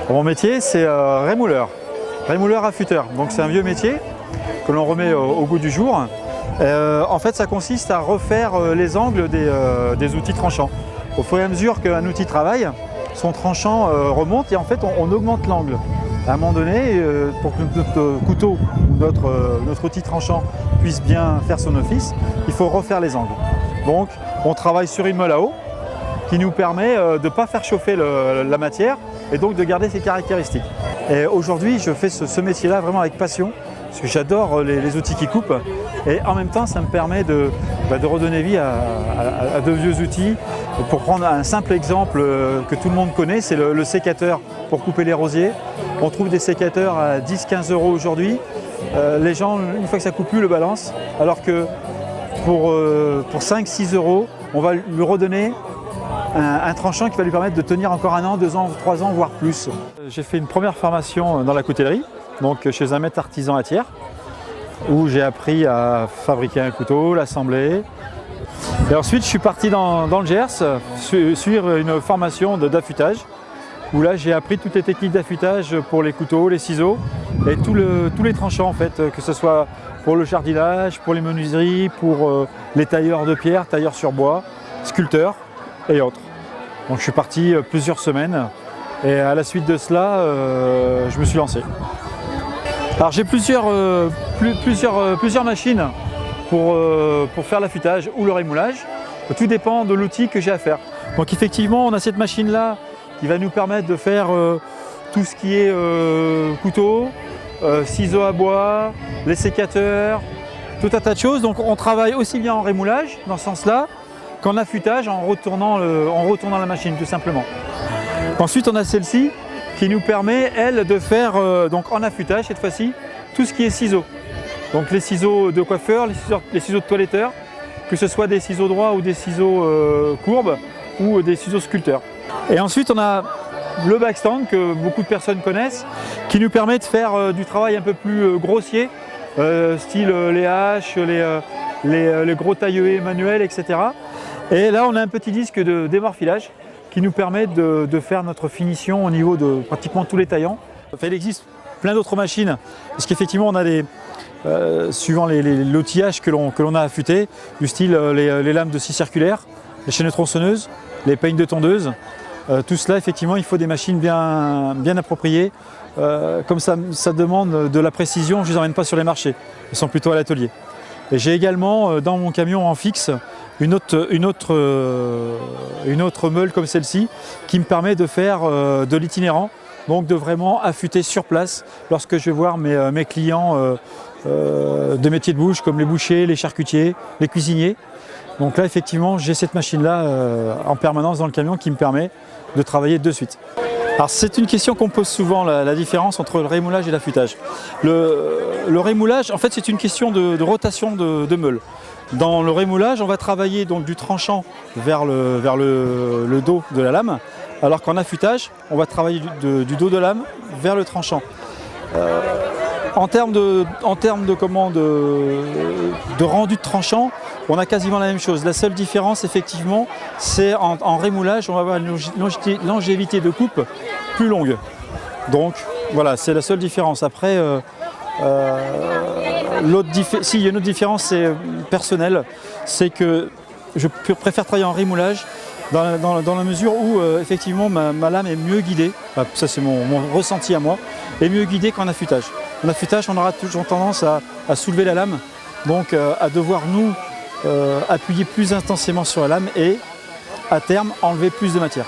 Mon métier, c'est rémouleur affûteur. Donc c'est un vieux métier que l'on remet au goût du jour. En fait, ça consiste à refaire les angles des outils tranchants. Au fur et à mesure qu'un outil travaille, son tranchant remonte et en fait on augmente l'angle. À un moment donné, pour que notre couteau ou notre outil tranchant puisse bien faire son office, il faut refaire les angles. Donc on travaille sur une meule à eau qui nous permet de ne pas faire chauffer la matière et donc de garder ses caractéristiques. Et aujourd'hui, je fais ce métier-là vraiment avec passion, parce que j'adore les outils qui coupent et en même temps, ça me permet de redonner vie à de vieux outils. Pour prendre un simple exemple que tout le monde connaît, c'est le sécateur pour couper les rosiers. On trouve des sécateurs à 10-15 € aujourd'hui. Les gens, une fois que ça coupe plus, le balancent, alors que pour 5-6 €, on va lui redonner un tranchant qui va lui permettre de tenir encore 1 an, 2 ans, 3 ans, voire plus. J'ai fait une première formation dans la coutellerie, donc chez un maître artisan à Thiers, où j'ai appris à fabriquer un couteau, l'assembler. Et ensuite, je suis parti dans le Gers, suivre une formation d'affûtage, où là j'ai appris toutes les techniques d'affûtage pour les couteaux, les ciseaux et tous les tranchants en fait, que ce soit pour le jardinage, pour les menuiseries, pour les tailleurs de pierre, tailleurs sur bois, sculpteurs et autres. Donc je suis parti plusieurs semaines et à la suite de cela, je me suis lancé. Alors j'ai plusieurs machines pour faire l'affûtage ou le rémoulage. Tout dépend de l'outil que j'ai à faire. Donc effectivement, on a cette machine-là qui va nous permettre de faire tout ce qui est couteau, ciseaux à bois, les sécateurs, tout un tas de choses. Donc on travaille aussi bien en rémoulage, dans ce sens-là, qu'en affûtage en retournant la machine, tout simplement. Ensuite, on a celle-ci qui nous permet, elle, de faire donc en affûtage, cette fois-ci, tout ce qui est ciseaux. Donc les ciseaux de coiffeur, les ciseaux de toiletteur, que ce soit des ciseaux droits ou des ciseaux courbes ou des ciseaux sculpteurs. Et ensuite on a le backstand que beaucoup de personnes connaissent, qui nous permet de faire du travail un peu plus grossier, style les haches, les gros tailleués manuels, etc. Et là on a un petit disque de démorphilage qui nous permet de faire notre finition au niveau de pratiquement tous les taillants. Enfin, il existe plein d'autres machines, parce qu'effectivement on a suivant l'outillage que l'on a affûté, du style les lames de scie circulaire, les chaînes tronçonneuses, les peignes de tondeuse. Tout cela, effectivement, il faut des machines bien appropriées. Comme ça demande de la précision, je ne les emmène pas sur les marchés, ils sont plutôt à l'atelier. Et j'ai également dans mon camion en fixe une autre meule comme celle-ci qui me permet de faire de l'itinérant, donc de vraiment affûter sur place lorsque je vais voir mes clients de métiers de bouche comme les bouchers, les charcutiers, les cuisiniers. Donc là effectivement j'ai cette machine-là en permanence dans le camion qui me permet de travailler de suite. Alors c'est une question qu'on pose souvent, la différence entre le rémoulage et l'affûtage. Le rémoulage, en fait, c'est une question de rotation de meule. Dans le rémoulage, on va travailler donc du tranchant vers le dos de la lame, alors qu'en affûtage, on va travailler du dos de lame vers le tranchant. En termes de rendu de tranchant, on a quasiment la même chose. La seule différence, effectivement, c'est en rémoulage, on va avoir une longévité de coupe plus longue. Donc voilà, c'est la seule différence. Après, s'il y a une autre différence, c'est personnelle, c'est que je préfère travailler en rémoulage dans la mesure où effectivement ma lame est mieux guidée, ça c'est mon ressenti à moi, est mieux guidée qu'en affûtage. En affûtage, on aura toujours tendance à soulever la lame, donc à devoir nous appuyer plus intensément sur la lame et à terme enlever plus de matière.